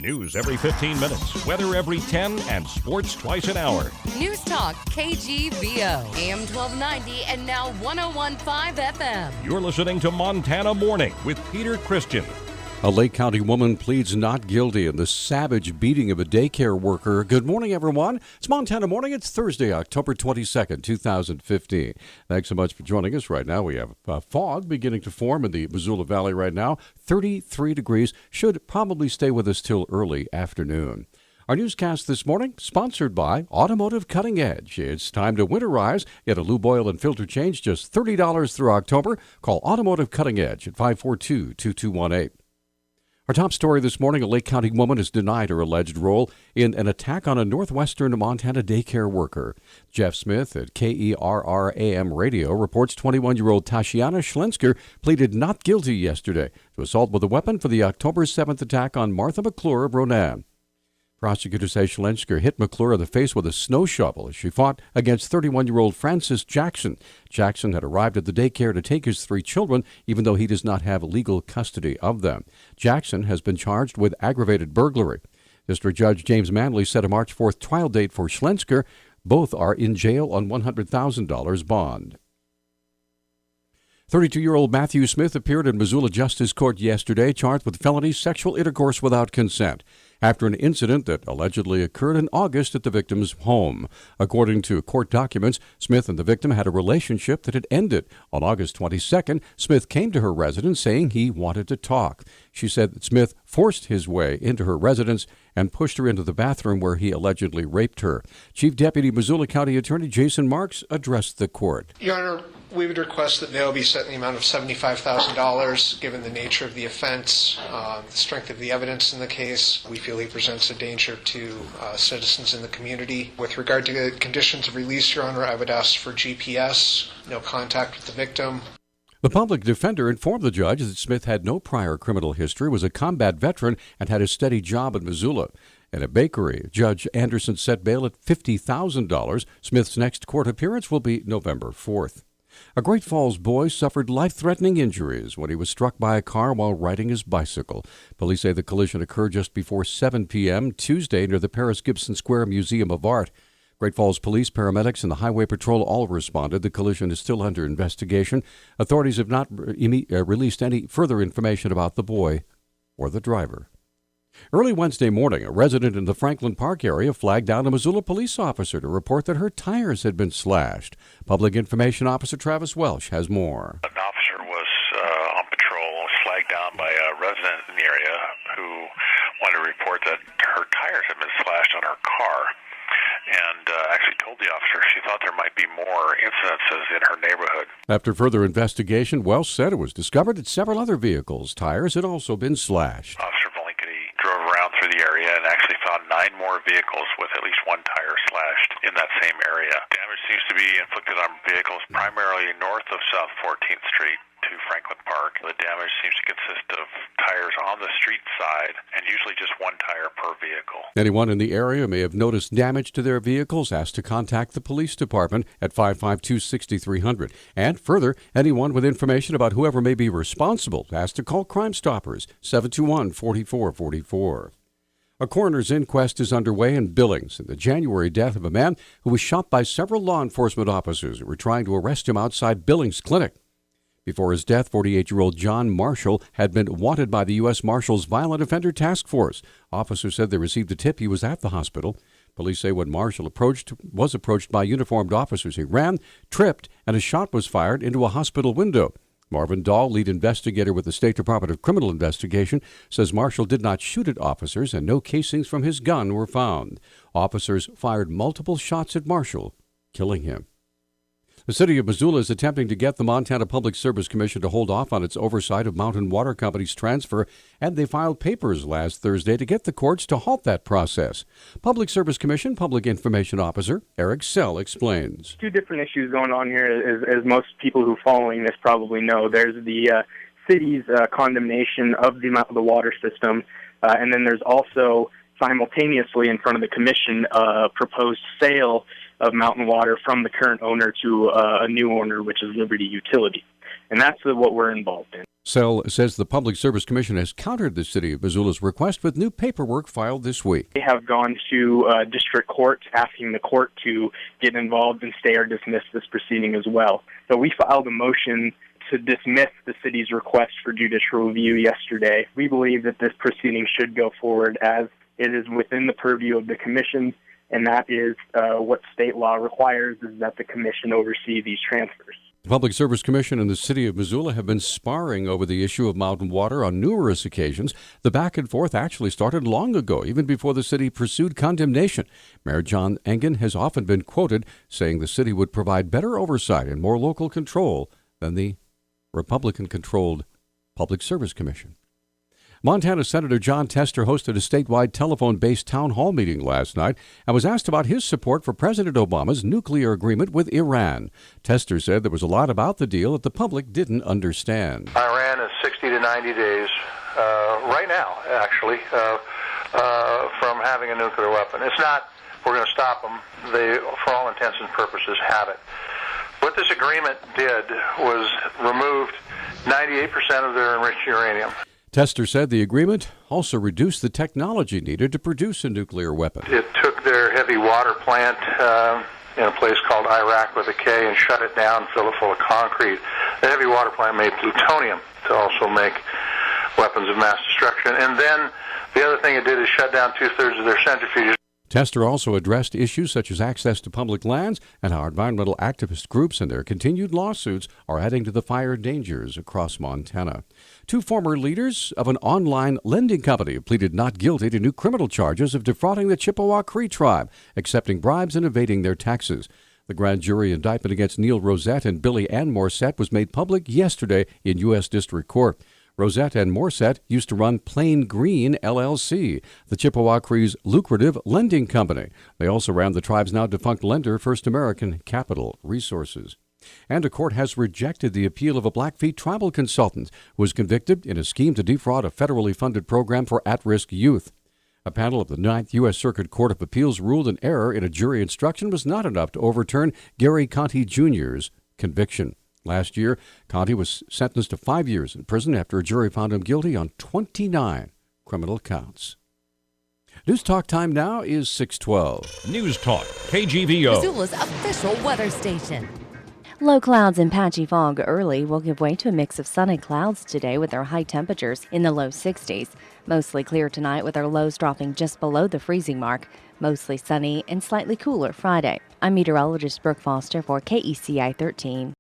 News every 15 minutes, weather every 10, and sports twice an hour. Newstalk, KGVO, AM 1290 and now 101.5 FM. You're listening to Montana Morning with Peter Christian. A Lake County woman pleads not guilty in the savage beating of a daycare worker. Good morning, everyone. It's Montana Morning. It's Thursday, October 22nd, 2015. Thanks so much for joining us right now. We have fog beginning to form in the Missoula Valley right now. 33 degrees. Should probably stay with us till early afternoon. Our newscast this morning, sponsored by Automotive Cutting Edge. It's time to winterize. Get a lube oil and filter change, just $30 through October. Call Automotive Cutting Edge at 542-2218. Our top story this morning, a Lake County woman has denied her alleged role in an attack on a northwestern Montana daycare worker. Jeff Smith at KERR AM Radio reports 21-year-old Tashiana Schlensker pleaded not guilty yesterday to assault with a weapon for the October 7th attack on Martha McClure of Ronan. Prosecutors say Schlensker hit McClure in the face with a snow shovel as she fought against 31-year-old Francis Jackson. Jackson had arrived at the daycare to take his 3 children, even though he does not have legal custody of them. Jackson has been charged with aggravated burglary. District Judge James Manley set a March 4th trial date for Schlensker. Both are in jail on $100,000 bond. 32-year-old Matthew Smith appeared in Missoula Justice Court yesterday, charged with felony sexual intercourse without consent, after an incident that allegedly occurred in August at the victim's home. According to court documents, Smith and the victim had a relationship that had ended. On August 22nd, Smith came to her residence saying he wanted to talk. She said that Smith forced his way into her residence and pushed her into the bathroom where he allegedly raped her. Chief Deputy Missoula County Attorney Jason Marks addressed the court. Your Honor, we would request that bail be set in the amount of $75,000 given the nature of the offense, the strength of the evidence in the case. We feel he presents a danger to citizens in the community. With regard to conditions of release, Your Honor, I would ask for GPS, no contact with the victim. The public defender informed the judge that Smith had no prior criminal history, was a combat veteran, and had a steady job in Missoula. In a bakery, Judge Anderson set bail at $50,000. Smith's next court appearance will be November 4th. A Great Falls boy suffered life-threatening injuries when he was struck by a car while riding his bicycle. Police say the collision occurred just before 7 p.m. Tuesday near the Paris Gibson Square Museum of Art. Great Falls police, paramedics, and the Highway Patrol all responded. The collision is still under investigation. Authorities have not released any further information about the boy or the driver. Early Wednesday morning, a resident in the Franklin Park area flagged down a Missoula police officer to report that her tires had been slashed. Public Information Officer Travis Welsh has more. An officer was on patrol, flagged down by a resident in the area who wanted to report that her tires had been slashed on her car, and actually told the officer she thought there might be more incidences in her neighborhood. After further investigation, Welsh said it was discovered that several other vehicles' tires had also been slashed. Officer Valinkity drove around through the area and actually found 9 more vehicles with at least one tire slashed in that same area. Damage seems to be inflicted on vehicles primarily north of South 14th Street to Franklin Park. The damage seems to consist of tires on the street side and usually just one tire per vehicle. Anyone in the area may have noticed damage to their vehicles asked to contact the police department at 552-6300. And further, anyone with information about whoever may be responsible asked to call Crime Stoppers, 721-4444. A coroner's inquest is underway in Billings in the January death of a man who was shot by several law enforcement officers who were trying to arrest him outside Billings Clinic. Before his death, 48-year-old John Marshall had been wanted by the U.S. Marshals Violent Offender Task Force. Officers said they received a tip he was at the hospital. Police say when Marshall was approached by uniformed officers, he ran, tripped, and a shot was fired into a hospital window. Marvin Dahl, lead investigator with the State Department of Criminal Investigation, says Marshall did not shoot at officers and no casings from his gun were found. Officers fired multiple shots at Marshall, killing him. The city of Missoula is attempting to get the Montana Public Service Commission to hold off on its oversight of Mountain Water Company's transfer, and they filed papers last Thursday to get the courts to halt that process. Public Service Commission Public Information Officer Eric Sell explains. 2 different issues going on here, as most people who are following this probably know. There's the city's condemnation of the water system, and then there's also simultaneously in front of the commission proposed sale of Mountain Water from the current owner to a new owner, which is Liberty Utility. And that's what we're involved in. Sell says the Public Service Commission has countered the City of Missoula's request with new paperwork filed this week. They have gone to district court asking the court to get involved and stay or dismiss this proceeding as well. So we filed a motion to dismiss the city's request for judicial review yesterday. We believe that this proceeding should go forward as it is within the purview of the commission, and that is what state law requires, is that the commission oversee these transfers. The Public Service Commission and the City of Missoula have been sparring over the issue of mountain water on numerous occasions. The back and forth actually started long ago, even before the city pursued condemnation. Mayor John Engen has often been quoted saying the city would provide better oversight and more local control than the Republican-controlled Public Service Commission. Montana Senator John Tester hosted a statewide telephone-based town hall meeting last night and was asked about his support for President Obama's nuclear agreement with Iran. Tester said there was a lot about the deal that the public didn't understand. Iran is 60 to 90 days, right now, actually, from having a nuclear weapon. It's not we're going to stop them. They, for all intents and purposes, have it. What this agreement did was removed 98% of their enriched uranium. Tester said the agreement also reduced the technology needed to produce a nuclear weapon. It took their heavy water plant in a place called Iraq with a K and shut it down, filled it full of concrete. The heavy water plant made plutonium to also make weapons of mass destruction. And then the other thing it did is shut down 2/3 of their centrifuges. Tester also addressed issues such as access to public lands and how environmental activist groups and their continued lawsuits are adding to the fire dangers across Montana. Two former leaders of an online lending company have pleaded not guilty to new criminal charges of defrauding the Chippewa Cree tribe, accepting bribes and evading their taxes. The grand jury indictment against Neil Rosette and Billy Ann Morissette was made public yesterday in U.S. District Court. Rosette and Morissette used to run Plain Green LLC, the Chippewa Cree's lucrative lending company. They also ran the tribe's now defunct lender, First American Capital Resources. And a court has rejected the appeal of a Blackfeet tribal consultant who was convicted in a scheme to defraud a federally funded program for at-risk youth. A panel of the 9th U.S. Circuit Court of Appeals ruled an error in a jury instruction was not enough to overturn Gary Conti Jr.'s conviction. Last year, Conti was sentenced to 5 years in prison after a jury found him guilty on 29 criminal counts. News Talk time now is 6:12. News Talk, KGVO. Missoula's official weather station. Low clouds and patchy fog early will give way to a mix of sun and clouds today with our high temperatures in the low 60s. Mostly clear tonight with our lows dropping just below the freezing mark. Mostly sunny and slightly cooler Friday. I'm meteorologist Brooke Foster for KECI 13.